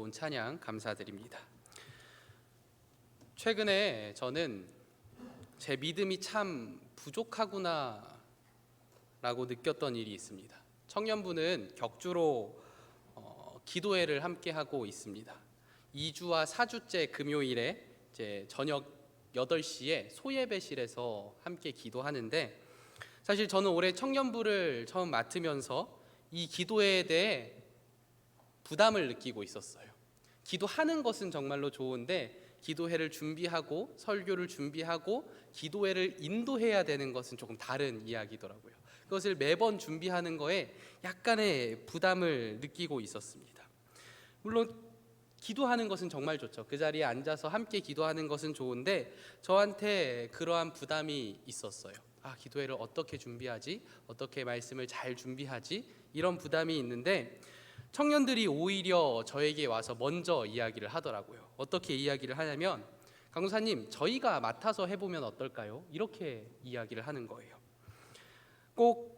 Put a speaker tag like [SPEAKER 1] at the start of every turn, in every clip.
[SPEAKER 1] 좋은 찬양 감사드립니다. 최근에 저는 제 믿음이 참 부족하구나 라고 느꼈던 일이 있습니다. 청년부는 격주로 기도회를 함께 하고 있습니다. 2주와 4주째 금요일에 이제 저녁 8시에 소예배실에서 함께 기도하는데, 사실 저는 올해 청년부를 처음 맡으면서 이 기도회에 대해 부담을 느끼고 있었어요. 기도하는 것은 정말로 좋은데 기도회를 준비하고 설교를 준비하고 기도회를 인도해야 되는 것은 조금 다른 이야기더라고요. 그것을 매번 준비하는 거에 약간의 부담을 느끼고 있었습니다. 물론 기도하는 것은 정말 좋죠. 그 자리에 앉아서 함께 기도하는 것은 좋은데 저한테 그러한 부담이 있었어요. 기도회를 어떻게 준비하지? 어떻게 말씀을 잘 준비하지? 이런 부담이 있는데 청년들이 오히려 저에게 와서 먼저 이야기를 하더라고요. 어떻게 이야기를 하냐면, 강도사님, 저희가 맡아서 해보면 어떨까요? 이렇게 이야기를 하는 거예요. 꼭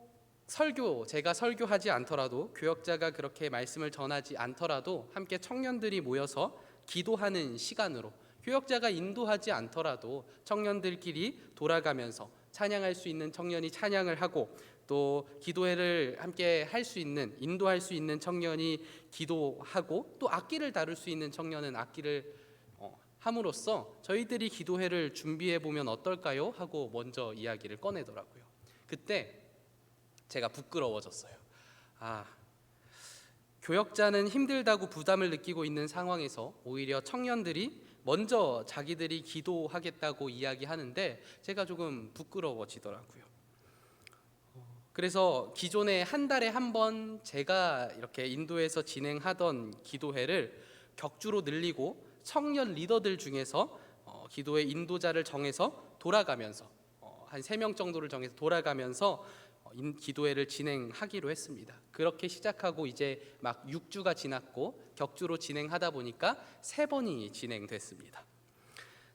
[SPEAKER 1] 제가 설교하지 않더라도, 교역자가 그렇게 말씀을 전하지 않더라도 함께 청년들이 모여서 기도하는 시간으로, 교역자가 인도하지 않더라도 청년들끼리 돌아가면서 찬양할 수 있는 청년이 찬양을 하고, 또 기도회를 함께 할 수 있는, 인도할 수 있는 청년이 기도하고, 또 악기를 다룰 수 있는 청년은 악기를 함으로써 저희들이 기도회를 준비해 보면 어떨까요? 하고 먼저 이야기를 꺼내더라고요. 그때 제가 부끄러워졌어요. 교역자는 힘들다고 부담을 느끼고 있는 상황에서 오히려 청년들이 먼저 자기들이 기도하겠다고 이야기하는데 제가 조금 부끄러워지더라고요. 그래서 기존에 한 달에 한 번 제가 이렇게 인도에서 진행하던 기도회를 격주로 늘리고 청년 리더들 중에서 기도회 인도자를 정해서 돌아가면서 한 3명 정도를 정해서 돌아가면서 기도회를 진행하기로 했습니다. 그렇게 시작하고 이제 막 6주가 지났고 격주로 진행하다 보니까 3번이 진행됐습니다.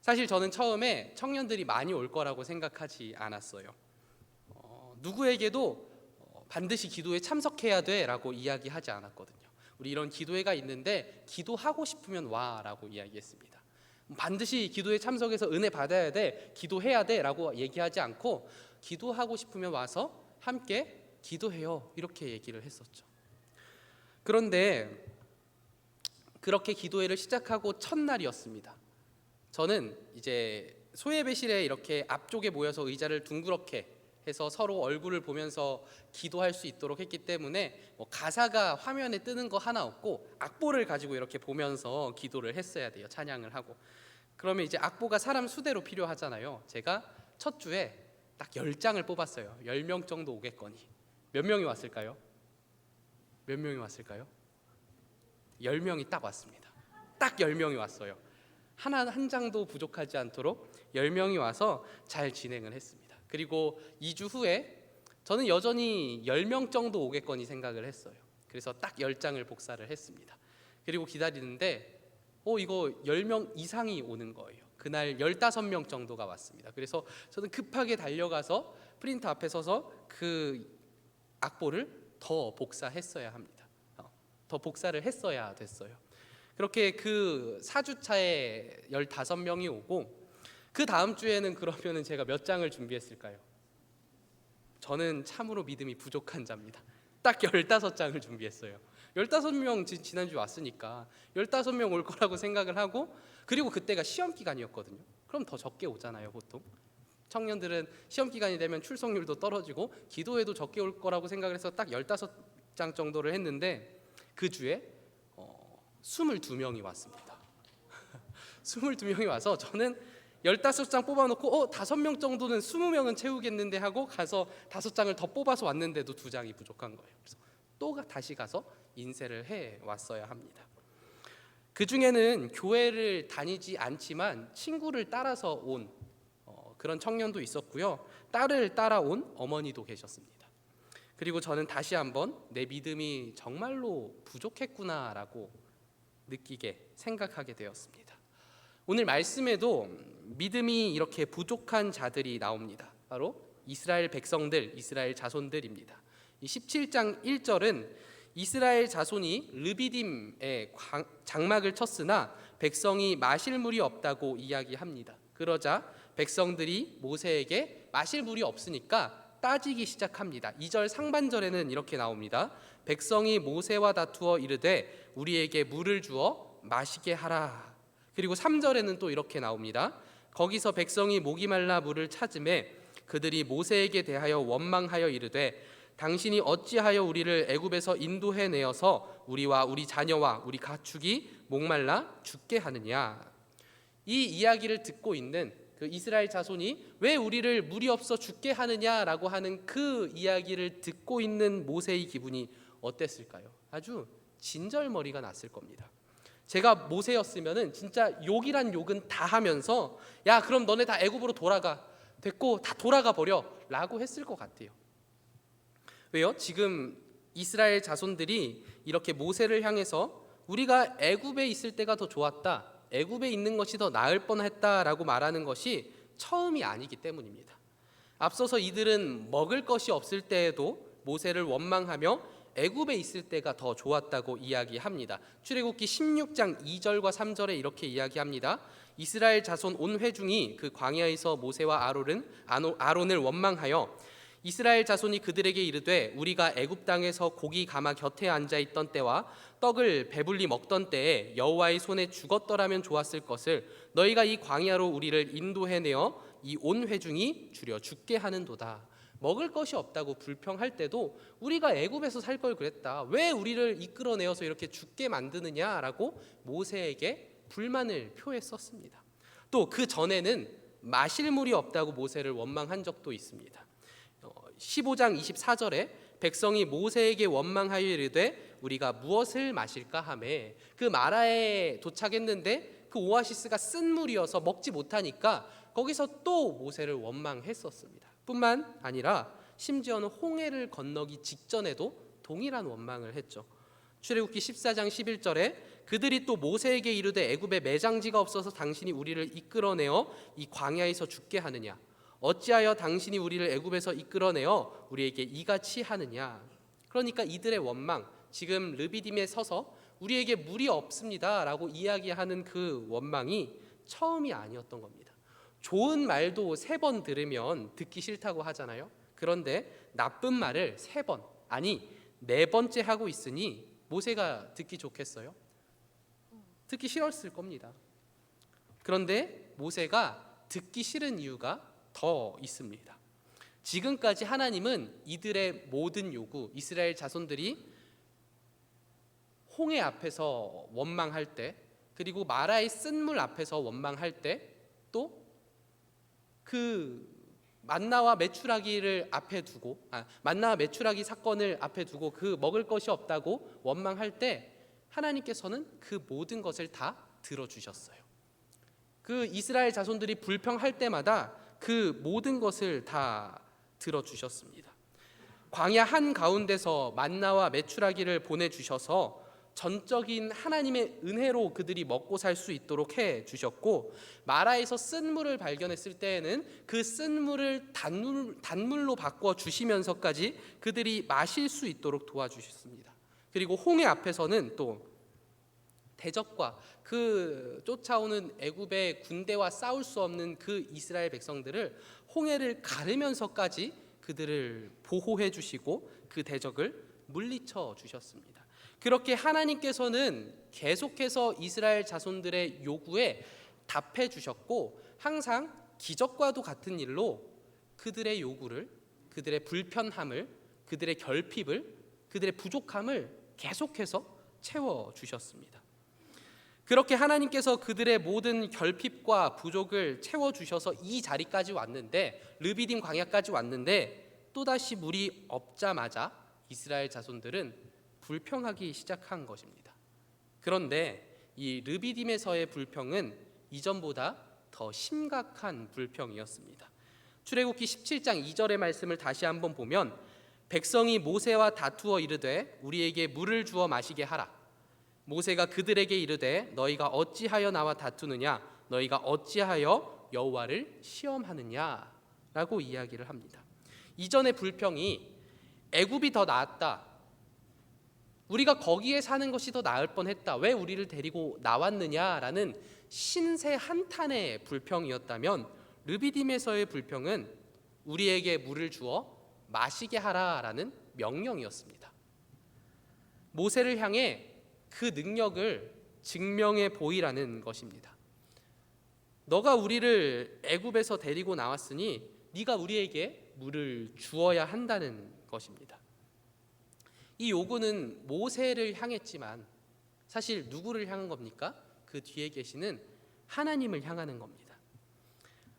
[SPEAKER 1] 사실 저는 처음에 청년들이 많이 올 거라고 생각하지 않았어요. 누구에게도 반드시 기도에 참석해야 돼 라고 이야기하지 않았거든요. 우리 이런 기도회가 있는데 기도하고 싶으면 와 라고 이야기했습니다. 반드시 기도에 참석해서 은혜 받아야 돼, 기도해야 돼 라고 얘기하지 않고 기도하고 싶으면 와서 함께 기도해요, 이렇게 얘기를 했었죠. 그런데 그렇게 기도회를 시작하고 첫날이었습니다. 저는 이제 소예배실에 이렇게 앞쪽에 모여서 의자를 둥그렇게 해서 서로 얼굴을 보면서 기도할 수 있도록 했기 때문에 가사가 화면에 뜨는 거 하나 없고 악보를 가지고 이렇게 보면서 기도를 했어야 돼요. 찬양을 하고. 그러면 이제 악보가 사람 수대로 필요하잖아요. 제가 첫 주에 딱 10장을 뽑았어요. 10명 정도 오겠거니. 몇 명이 왔을까요? 몇 명이 왔을까요? 10명이 딱 왔습니다. 딱 10명이 왔어요. 한 장도 부족하지 않도록 10명이 와서 잘 진행을 했습니다. 그리고 2주 후에 저는 여전히 10명 정도 오겠거니 생각을 했어요. 그래서 딱 10장을 복사를 했습니다. 그리고 기다리는데 이거 10명 이상이 오는 거예요. 그날 15명 정도가 왔습니다. 그래서 저는 급하게 달려가서 프린터 앞에 서서 그 악보를 더 복사했어야 합니다. 더 복사를 했어야 됐어요. 그렇게 그 4주차에 15명이 오고, 그 다음 주에는 그러면은 제가 몇 장을 준비했을까요? 저는 참으로 믿음이 부족한 자입니다. 딱 15장을 준비했어요. 15명 지난주 왔으니까 15명 올 거라고 생각을 하고, 그리고 그때가 시험 기간이었거든요. 그럼 더 적게 오잖아요, 보통. 청년들은 시험 기간이 되면 출석률도 떨어지고 기도회도 적게 올 거라고 생각을 해서 딱 15장 정도를 했는데, 그 주에 22명이 왔습니다. 22명이 와서 저는 15장 뽑아놓고 5명 정도는 20명은 채우겠는데 하고 가서 5장을 더 뽑아서 왔는데도 2장이 부족한 거예요. 그래서 또 다시 가서 인쇄를 해 왔어야 합니다. 그 중에는 교회를 다니지 않지만 친구를 따라서 온 그런 청년도 있었고요. 딸을 따라온 어머니도 계셨습니다. 그리고 저는 다시 한번 내 믿음이 정말로 부족했구나라고 느끼게 생각하게 되었습니다. 오늘 말씀에도 믿음이 이렇게 부족한 자들이 나옵니다. 바로 이스라엘 백성들, 이스라엘 자손들입니다. 이 17장 1절은 이스라엘 자손이 르비딤에 장막을 쳤으나 백성이 마실 물이 없다고 이야기합니다. 그러자 백성들이 모세에게 마실 물이 없으니까 따지기 시작합니다. 2절 상반절에는 이렇게 나옵니다. 백성이 모세와 다투어 이르되 우리에게 물을 주어 마시게 하라. 그리고 3절에는 또 이렇게 나옵니다. 거기서 백성이 목이 말라 물을 찾으매 그들이 모세에게 대하여 원망하여 이르되 당신이 어찌하여 우리를 애굽에서 인도해 내어서 우리와 우리 자녀와 우리 가축이 목말라 죽게 하느냐. 이 이야기를 듣고 있는 그 이스라엘 자손이 왜 우리를 물이 없어 죽게 하느냐라고 하는 그 이야기를 듣고 있는 모세의 기분이 어땠을까요? 아주 진절머리가 났을 겁니다. 제가 모세였으면은 진짜 욕이란 욕은 다 하면서 야 그럼 너네 다 애굽으로 돌아가, 됐고 다 돌아가 버려 라고 했을 것 같아요. 왜요? 지금 이스라엘 자손들이 이렇게 모세를 향해서 우리가 애굽에 있을 때가 더 좋았다, 애굽에 있는 것이 더 나을 뻔했다라고 말하는 것이 처음이 아니기 때문입니다. 앞서서 이들은 먹을 것이 없을 때에도 모세를 원망하며 애굽에 있을 때가 더 좋았다고 이야기합니다. 출애굽기 16장 2절과 3절에 이렇게 이야기합니다. 이스라엘 자손 온 회중이 그 광야에서 모세와 아론을 원망하여 이스라엘 자손이 그들에게 이르되 우리가 애굽 땅에서 고기 가마 곁에 앉아 있던 때와 떡을 배불리 먹던 때에 여호와의 손에 죽었더라면 좋았을 것을 너희가 이 광야로 우리를 인도해 내어 이 온 회중이 줄여 죽게 하는도다. 먹을 것이 없다고 불평할 때도 우리가 애굽에서 살 걸 그랬다, 왜 우리를 이끌어내어서 이렇게 죽게 만드느냐라고 모세에게 불만을 표했었습니다. 또 그 전에는 마실 물이 없다고 모세를 원망한 적도 있습니다. 15장 24절에 백성이 모세에게 원망하여 이르되 우리가 무엇을 마실까 하매 그 마라에 도착했는데 그 오아시스가 쓴 물이어서 먹지 못하니까 거기서 또 모세를 원망했었습니다. 뿐만 아니라 심지어는 홍해를 건너기 직전에도 동일한 원망을 했죠. 출애굽기 14장 11절에 그들이 또 모세에게 이르되 애굽에 매장지가 없어서 당신이 우리를 이끌어내어 이 광야에서 죽게 하느냐, 어찌하여 당신이 우리를 애굽에서 이끌어내어 우리에게 이같이 하느냐. 그러니까 이들의 원망, 지금 르비딤에 서서 우리에게 물이 없습니다라고 이야기하는 그 원망이 처음이 아니었던 겁니다. 좋은 말도 3번 들으면 듣기 싫다고 하잖아요. 그런데 나쁜 말을 3번, 아니 4번째 하고 있으니 모세가 듣기 좋겠어요? 듣기 싫었을 겁니다. 그런데 모세가 듣기 싫은 이유가 더 있습니다. 지금까지 하나님은 이들의 모든 요구, 이스라엘 자손들이 홍해 앞에서 원망할 때, 그리고 마라의 쓴 물 앞에서 원망할 때, 또 그 만나와 메추라기를 앞에 두고 만나와 메추라기 사건을 앞에 두고 그 먹을 것이 없다고 원망할 때 하나님께서는 그 모든 것을 다 들어주셨어요. 그 이스라엘 자손들이 불평할 때마다 그 모든 것을 다 들어주셨습니다. 광야 한가운데서 만나와 메추라기를 보내주셔서 전적인 하나님의 은혜로 그들이 먹고 살 수 있도록 해주셨고, 마라에서 쓴 물을 발견했을 때에는 그 쓴 물을 단물로 바꿔 주시면서까지 그들이 마실 수 있도록 도와주셨습니다. 그리고 홍해 앞에서는 또 대적과 그 쫓아오는 애굽의 군대와 싸울 수 없는 그 이스라엘 백성들을 홍해를 가르면서까지 그들을 보호해 주시고 그 대적을 물리쳐 주셨습니다. 그렇게 하나님께서는 계속해서 이스라엘 자손들의 요구에 답해 주셨고, 항상 기적과도 같은 일로 그들의 요구를, 그들의 불편함을, 그들의 결핍을, 그들의 부족함을 계속해서 채워 주셨습니다. 그렇게 하나님께서 그들의 모든 결핍과 부족을 채워주셔서 이 자리까지 왔는데, 르비딤 광야까지 왔는데 또다시 물이 없자마자 이스라엘 자손들은 불평하기 시작한 것입니다. 그런데 이 르비딤에서의 불평은 이전보다 더 심각한 불평이었습니다. 출애굽기 17장 2절의 말씀을 다시 한번 보면 백성이 모세와 다투어 이르되 우리에게 물을 주어 마시게 하라. 모세가 그들에게 이르되 너희가 어찌하여 나와 다투느냐, 너희가 어찌하여 여호와를 시험하느냐 라고 이야기를 합니다. 이전의 불평이 애굽이 더 나았다, 우리가 거기에 사는 것이 더 나을 뻔했다. 왜 우리를 데리고 나왔느냐라는 신세 한탄의 불평이었다면 르비딤에서의 불평은 우리에게 물을 주어 마시게 하라라는 명령이었습니다. 모세를 향해 그 능력을 증명해 보이라는 것입니다. 너가 우리를 애굽에서 데리고 나왔으니 네가 우리에게 물을 주어야 한다는 것입니다. 이 요구는 모세를 향했지만 사실 누구를 향한 겁니까? 그 뒤에 계시는 하나님을 향하는 겁니다.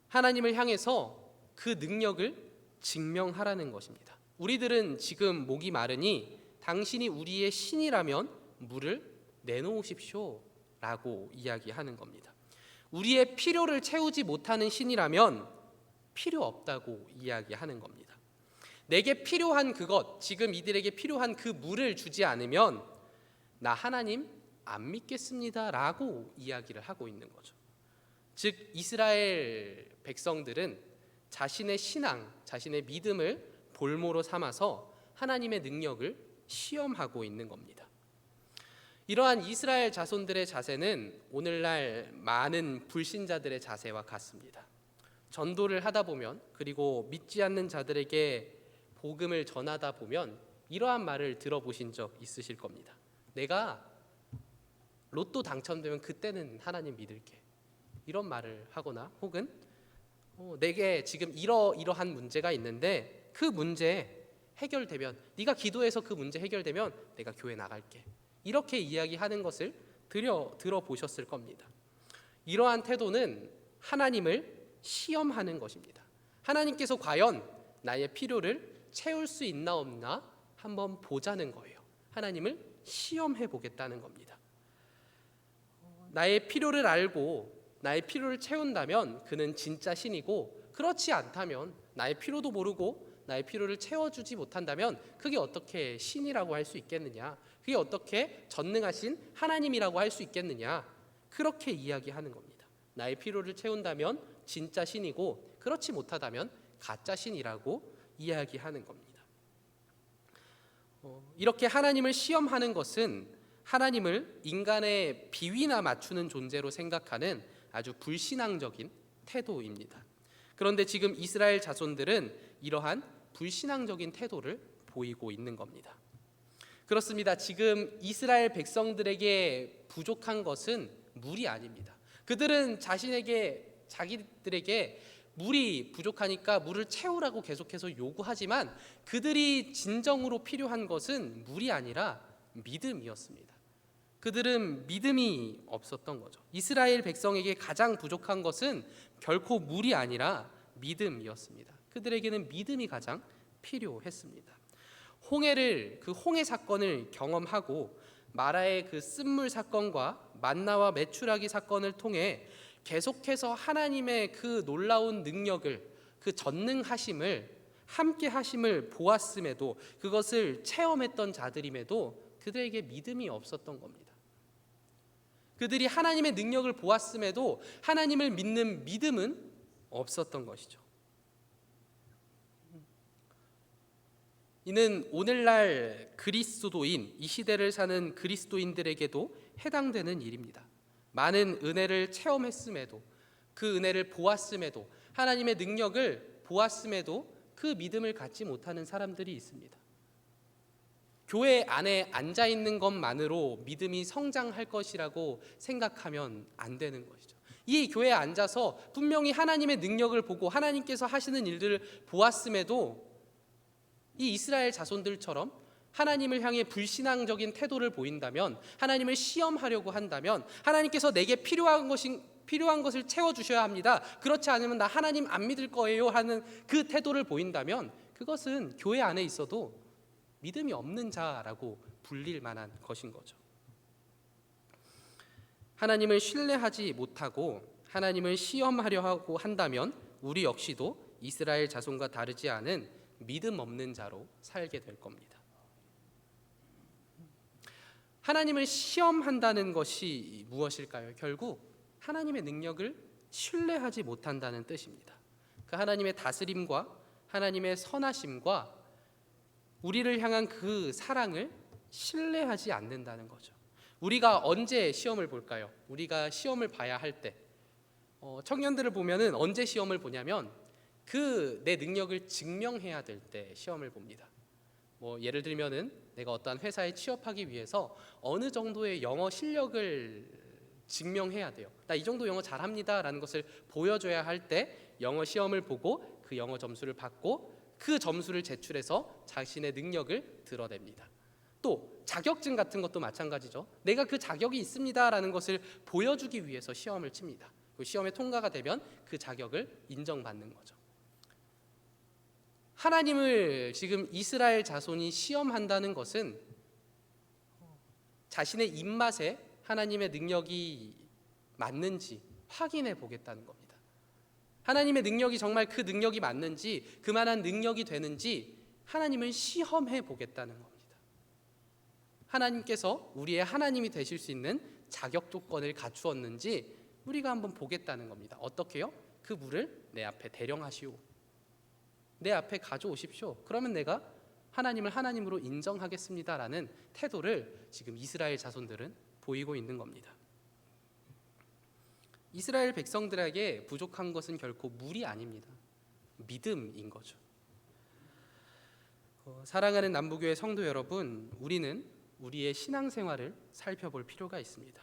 [SPEAKER 1] 하나님을 향해서 그 능력을 증명하라는 것입니다. 우리들은 지금 목이 마르니 당신이 우리의 신이라면 물을 내놓으십시오 라고 이야기하는 겁니다. 우리의 필요를 채우지 못하는 신이라면 필요 없다고 이야기하는 겁니다. 내게 필요한 그것, 지금 이들에게 필요한 그 물을 주지 않으면 나 하나님 안 믿겠습니다 라고 이야기를 하고 있는 거죠. 즉 이스라엘 백성들은 자신의 신앙, 자신의 믿음을 볼모로 삼아서 하나님의 능력을 시험하고 있는 겁니다. 이러한 이스라엘 자손들의 자세는 오늘날 많은 불신자들의 자세와 같습니다. 전도를 하다 보면, 그리고 믿지 않는 자들에게 복음을 전하다 보면 이러한 말을 들어보신 적 있으실 겁니다. 내가 로또 당첨되면 그때는 하나님 믿을게, 이런 말을 하거나, 혹은 내게 지금 이러한 문제가 있는데 그 문제 해결되면, 네가 기도해서 그 문제 해결되면 내가 교회 나갈게, 이렇게 이야기하는 것을 들어보셨을 겁니다. 이러한 태도는 하나님을 시험하는 것입니다. 하나님께서 과연 나의 필요를 채울 수 있나 없나 한번 보자는 거예요. 하나님을 시험해 보겠다는 겁니다. 나의 필요를 알고 나의 필요를 채운다면 그는 진짜 신이고, 그렇지 않다면 나의 필요도 모르고 나의 필요를 채워주지 못한다면 그게 어떻게 신이라고 할 수 있겠느냐, 그게 어떻게 전능하신 하나님이라고 할 수 있겠느냐, 그렇게 이야기하는 겁니다. 나의 필요를 채운다면 진짜 신이고, 그렇지 못하다면 가짜 신이라고 이야기하는 겁니다. 이렇게 하나님을 시험하는 것은 하나님을 인간의 비위나 맞추는 존재로 생각하는 아주 불신앙적인 태도입니다. 그런데 지금 이스라엘 자손들은 이러한 불신앙적인 태도를 보이고 있는 겁니다. 그렇습니다. 지금 이스라엘 백성들에게 부족한 것은 물이 아닙니다. 그들은 자기들에게 물이 부족하니까 물을 채우라고 계속해서 요구하지만 그들이 진정으로 필요한 것은 물이 아니라 믿음이었습니다. 그들은 믿음이 없었던 거죠. 이스라엘 백성에게 가장 부족한 것은 결코 물이 아니라 믿음이었습니다. 그들에게는 믿음이 가장 필요했습니다. 그 홍해 사건을 경험하고 마라의 그 쓴물 사건과 만나와 메추라기 사건을 통해 계속해서 하나님의 그 놀라운 능력을, 그 전능하심을, 함께 하심을 보았음에도, 그것을 체험했던 자들임에도 그들에게 믿음이 없었던 겁니다. 그들이 하나님의 능력을 보았음에도 하나님을 믿는 믿음은 없었던 것이죠. 이는 오늘날 그리스도인, 이 시대를 사는 그리스도인들에게도 해당되는 일입니다. 많은 은혜를 체험했음에도, 그 은혜를 보았음에도, 하나님의 능력을 보았음에도 그 믿음을 갖지 못하는 사람들이 있습니다. 교회 안에 앉아 있는 것만으로 믿음이 성장할 것이라고 생각하면 안 되는 것이죠. 이 교회에 앉아서 분명히 하나님의 능력을 보고 하나님께서 하시는 일들을 보았음에도 이 이스라엘 자손들처럼 하나님을 향해 불신앙적인 태도를 보인다면, 하나님을 시험하려고 한다면, 하나님께서 내게 필요한 것을 채워주셔야 합니다, 그렇지 않으면 나 하나님 안 믿을 거예요 하는 그 태도를 보인다면 그것은 교회 안에 있어도 믿음이 없는 자라고 불릴 만한 것인 거죠. 하나님을 신뢰하지 못하고 하나님을 시험하려 하고 한다면 우리 역시도 이스라엘 자손과 다르지 않은 믿음 없는 자로 살게 될 겁니다. 하나님을 시험한다는 것이 무엇일까요? 결국 하나님의 능력을 신뢰하지 못한다는 뜻입니다. 그 하나님의 다스림과 하나님의 선하심과 우리를 향한 그 사랑을 신뢰하지 않는다는 거죠. 우리가 언제 시험을 볼까요? 우리가 시험을 봐야 할 때, 청년들을 보면은 언제 시험을 보냐면 그 내 능력을 증명해야 될 때 시험을 봅니다. 뭐 예를 들면은 내가 어떠한 회사에 취업하기 위해서 어느 정도의 영어 실력을 증명해야 돼요. 나 이 정도 영어 잘합니다라는 것을 보여줘야 할 때 영어 시험을 보고 그 영어 점수를 받고 그 점수를 제출해서 자신의 능력을 드러냅니다. 또 자격증 같은 것도 마찬가지죠. 내가 그 자격이 있습니다라는 것을 보여주기 위해서 시험을 칩니다. 그 시험에 통과가 되면 그 자격을 인정받는 거죠. 하나님을 지금 이스라엘 자손이 시험한다는 것은 자신의 입맛에 하나님의 능력이 맞는지 확인해 보겠다는 겁니다. 하나님의 능력이 정말 그 능력이 맞는지, 그만한 능력이 되는지 하나님을 시험해 보겠다는 겁니다. 하나님께서 우리의 하나님이 되실 수 있는 자격 조건을 갖추었는지 우리가 한번 보겠다는 겁니다. 어떻게요? 그 물을 내 앞에 대령하시오. 내 앞에 가져오십시오. 그러면 내가 하나님을 하나님으로 인정하겠습니다라는 태도를 지금 이스라엘 자손들은 보이고 있는 겁니다. 이스라엘 백성들에게 부족한 것은 결코 물이 아닙니다. 믿음인 거죠. 사랑하는 남부교회 성도 여러분, 우리는 우리의 신앙생활을 살펴볼 필요가 있습니다.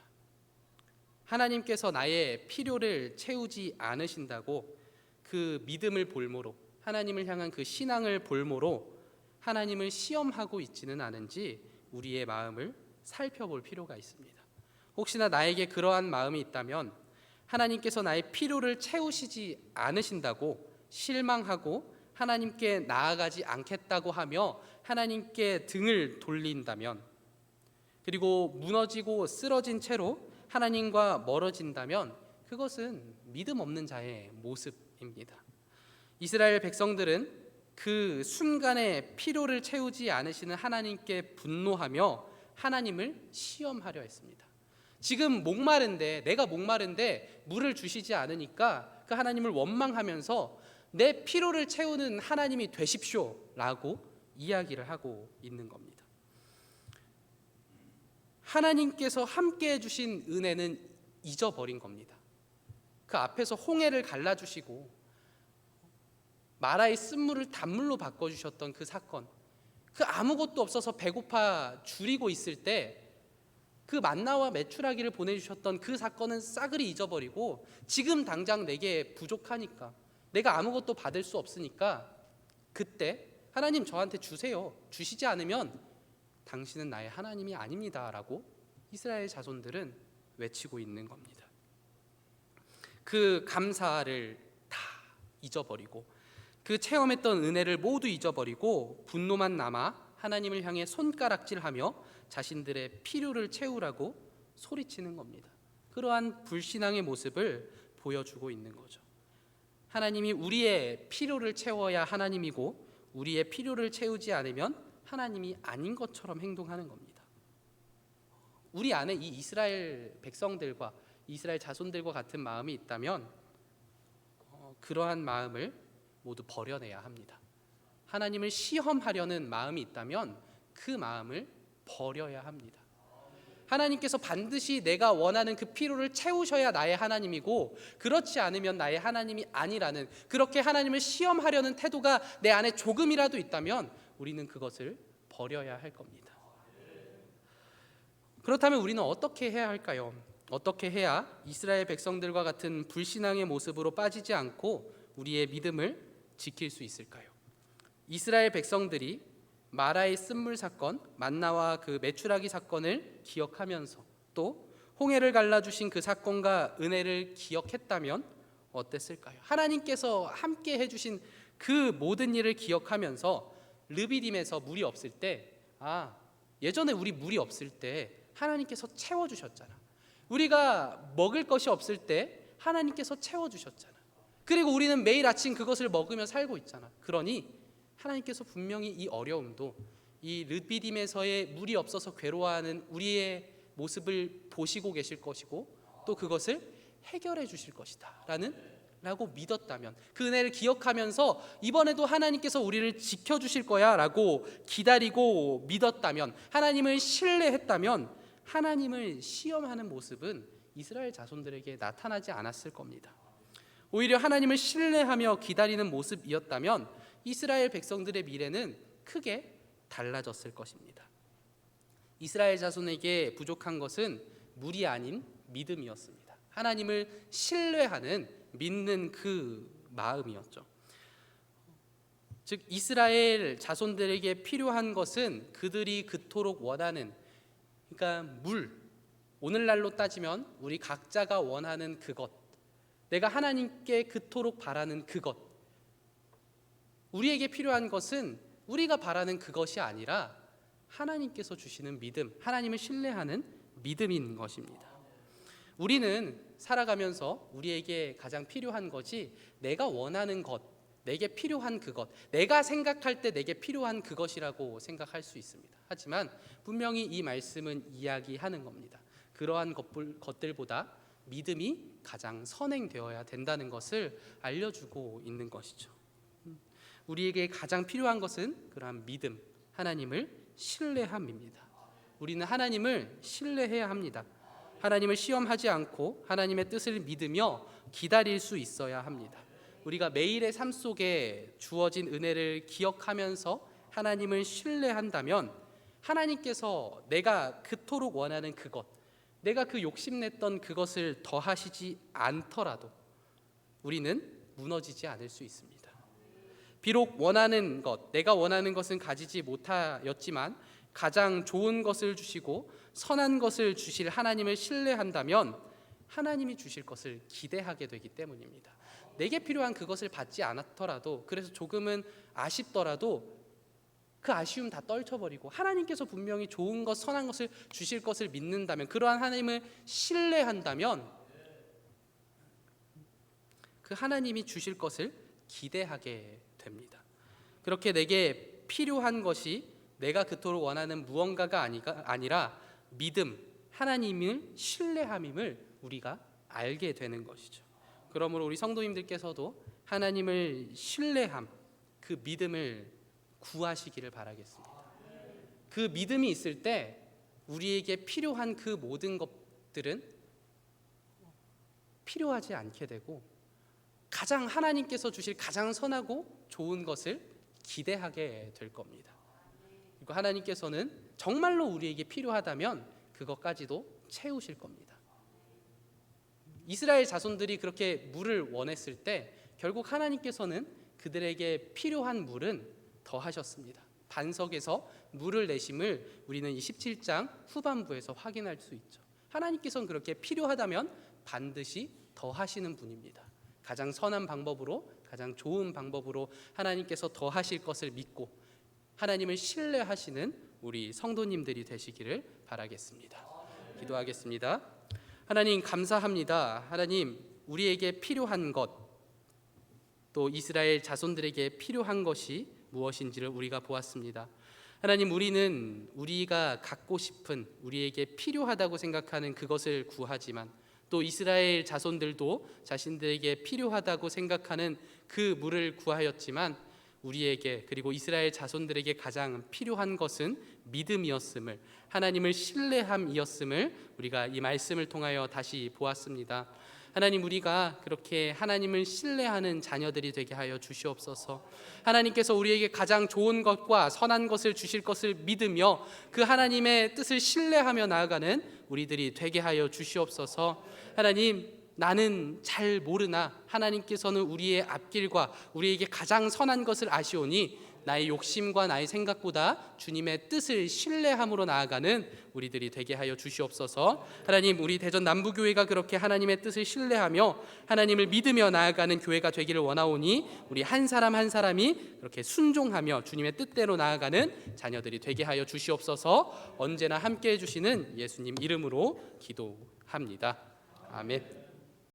[SPEAKER 1] 하나님께서 나의 필요를 채우지 않으신다고 그 믿음을 볼모로, 하나님을 향한 그 신앙을 볼모로 하나님을 시험하고 있지는 않은지 우리의 마음을 살펴볼 필요가 있습니다. 혹시나 나에게 그러한 마음이 있다면 하나님께서 나의 필요를 채우시지 않으신다고 실망하고 하나님께 나아가지 않겠다고 하며 하나님께 등을 돌린다면, 그리고 무너지고 쓰러진 채로 하나님과 멀어진다면 그것은 믿음 없는 자의 모습입니다. 이스라엘 백성들은 그 순간에 필요를 채우지 않으시는 하나님께 분노하며 하나님을 시험하려 했습니다. 지금 내가 목마른데 물을 주시지 않으니까 그 하나님을 원망하면서 내 필요를 채우는 하나님이 되십시오라고 이야기를 하고 있는 겁니다. 하나님께서 함께해 주신 은혜는 잊어버린 겁니다. 그 앞에서 홍해를 갈라주시고 마라의 쓴물을 단물로 바꿔주셨던 그 사건, 그 아무것도 없어서 배고파 줄이고 있을 때 그 만나와 메추라기를 보내주셨던 그 사건은 싸그리 잊어버리고 지금 당장 내게 부족하니까, 내가 아무것도 받을 수 없으니까 그때 하나님 저한테 주세요, 주시지 않으면 당신은 나의 하나님이 아닙니다 라고 이스라엘 자손들은 외치고 있는 겁니다. 그 감사를 다 잊어버리고 그 체험했던 은혜를 모두 잊어버리고 분노만 남아 하나님을 향해 손가락질하며 자신들의 필요를 채우라고 소리치는 겁니다. 그러한 불신앙의 모습을 보여주고 있는 거죠. 하나님이 우리의 필요를 채워야 하나님이고 우리의 필요를 채우지 않으면 하나님이 아닌 것처럼 행동하는 겁니다. 우리 안에 이 이스라엘 백성들과 이스라엘 자손들과 같은 마음이 있다면 그러한 마음을 모두 버려내야 합니다. 하나님을 시험하려는 마음이 있다면 그 마음을 버려야 합니다. 하나님께서 반드시 내가 원하는 그 필요를 채우셔야 나의 하나님이고 그렇지 않으면 나의 하나님이 아니라는, 그렇게 하나님을 시험하려는 태도가 내 안에 조금이라도 있다면 우리는 그것을 버려야 할 겁니다. 그렇다면 우리는 어떻게 해야 할까요? 어떻게 해야 이스라엘 백성들과 같은 불신앙의 모습으로 빠지지 않고 우리의 믿음을 지킬 수 있을까요? 이스라엘 백성들이 마라의 쓴물 사건, 만나와 그 메추라기 사건을 기억하면서 또 홍해를 갈라주신 그 사건과 은혜를 기억했다면 어땠을까요? 하나님께서 함께 해주신 그 모든 일을 기억하면서 르비딤에서 물이 없을 때, 예전에 우리 물이 없을 때 하나님께서 채워주셨잖아. 우리가 먹을 것이 없을 때 하나님께서 채워주셨잖아. 그리고 우리는 매일 아침 그것을 먹으며 살고 있잖아. 그러니 하나님께서 분명히 이 어려움도, 이 르비딤에서의 물이 없어서 괴로워하는 우리의 모습을 보시고 계실 것이고 또 그것을 해결해 주실 것이다 라는 라고 믿었다면, 그 은혜를 기억하면서 이번에도 하나님께서 우리를 지켜주실 거야 라고 기다리고 믿었다면, 하나님을 신뢰했다면 하나님을 시험하는 모습은 이스라엘 자손들에게 나타나지 않았을 겁니다. 오히려 하나님을 신뢰하며 기다리는 모습이었다면 이스라엘 백성들의 미래는 크게 달라졌을 것입니다. 이스라엘 자손에게 부족한 것은 물이 아닌 믿음이었습니다. 하나님을 신뢰하는, 믿는 그 마음이었죠. 즉 이스라엘 자손들에게 필요한 것은 그들이 그토록 원하는, 그러니까 물, 오늘날로 따지면 우리 각자가 원하는 그것, 내가 하나님께 그토록 바라는 그것, 우리에게 필요한 것은 우리가 바라는 그것이 아니라 하나님께서 주시는 믿음, 하나님을 신뢰하는 믿음인 것입니다. 우리는 살아가면서 우리에게 가장 필요한 것이 내가 원하는 것, 내게 필요한 그것, 내가 생각할 때 내게 필요한 그것이라고 생각할 수 있습니다. 하지만 분명히 이 말씀은 이야기하는 겁니다. 그러한 것들보다 믿음이 가장 선행되어야 된다는 것을 알려주고 있는 것이죠. 우리에게 가장 필요한 것은 그러한 믿음, 하나님을 신뢰함입니다. 우리는 하나님을 신뢰해야 합니다. 하나님을 시험하지 않고 하나님의 뜻을 믿으며 기다릴 수 있어야 합니다. 우리가 매일의 삶 속에 주어진 은혜를 기억하면서 하나님을 신뢰한다면 하나님께서 내가 그토록 원하는 그것, 내가 그 욕심냈던 그것을 더하시지 않더라도 우리는 무너지지 않을 수 있습니다. 비록 원하는 것, 내가 원하는 것은 가지지 못하였지만 가장 좋은 것을 주시고 선한 것을 주실 하나님을 신뢰한다면 하나님이 주실 것을 기대하게 되기 때문입니다. 내게 필요한 그것을 받지 않았더라도, 그래서 조금은 아쉽더라도 그 아쉬움 다 떨쳐버리고 하나님께서 분명히 좋은 것, 선한 것을 주실 것을 믿는다면, 그러한 하나님을 신뢰한다면 그 하나님이 주실 것을 기대하게 됩니다. 그렇게 내게 필요한 것이 내가 그토록 원하는 무언가가 아니라 믿음, 하나님을 신뢰함임을 우리가 알게 되는 것이죠. 그러므로 우리 성도님들께서도 하나님을 신뢰함, 그 믿음을 구하시기를 바라겠습니다. 그 믿음이 있을 때 우리에게 필요한 그 모든 것들은 필요하지 않게 되고 가장 하나님께서 주실 가장 선하고 좋은 것을 기대하게 될 겁니다. 그리고 하나님께서는 정말로 우리에게 필요하다면 그것까지도 채우실 겁니다. 이스라엘 자손들이 그렇게 물을 원했을 때 결국 하나님께서는 그들에게 필요한 물은 더하셨습니다. 반석에서 물을 내심을 우리는 이 17장 후반부에서 확인할 수 있죠. 하나님께서는 그렇게 필요하다면 반드시 더하시는 분입니다. 가장 선한 방법으로, 가장 좋은 방법으로 하나님께서 더하실 것을 믿고 하나님을 신뢰하시는 우리 성도님들이 되시기를 바라겠습니다. 기도하겠습니다. 하나님 감사합니다. 하나님, 우리에게 필요한 것, 또 이스라엘 자손들에게 필요한 것이 무엇인지를 우리가 보았습니다. 하나님, 우리는 우리가 갖고 싶은, 우리에게 필요하다고 생각하는 그것을 구하지만 또 이스라엘 자손들도 자신들에게 필요하다고 생각하는 그 물을 구하였지만 우리에게, 그리고 이스라엘 자손들에게 가장 필요한 것은 믿음이었음을, 하나님을 신뢰함이었음을 우리가 이 말씀을 통하여 다시 보았습니다. 하나님, 우리가 그렇게 하나님을 신뢰하는 자녀들이 되게 하여 주시옵소서. 하나님께서 우리에게 가장 좋은 것과 선한 것을 주실 것을 믿으며 그 하나님의 뜻을 신뢰하며 나아가는 우리들이 되게 하여 주시옵소서. 하나님, 나는 잘 모르나 하나님께서는 우리의 앞길과 우리에게 가장 선한 것을 아시오니 나의 욕심과 나의 생각보다 주님의 뜻을 신뢰함으로 나아가는 우리들이 되게 하여 주시옵소서. 하나님, 우리 대전 남부교회가 그렇게 하나님의 뜻을 신뢰하며 하나님을 믿으며 나아가는 교회가 되기를 원하오니 우리 한 사람 한 사람이 그렇게 순종하며 주님의 뜻대로 나아가는 자녀들이 되게 하여 주시옵소서. 언제나 함께해 주시는 예수님 이름으로 기도합니다. 아멘.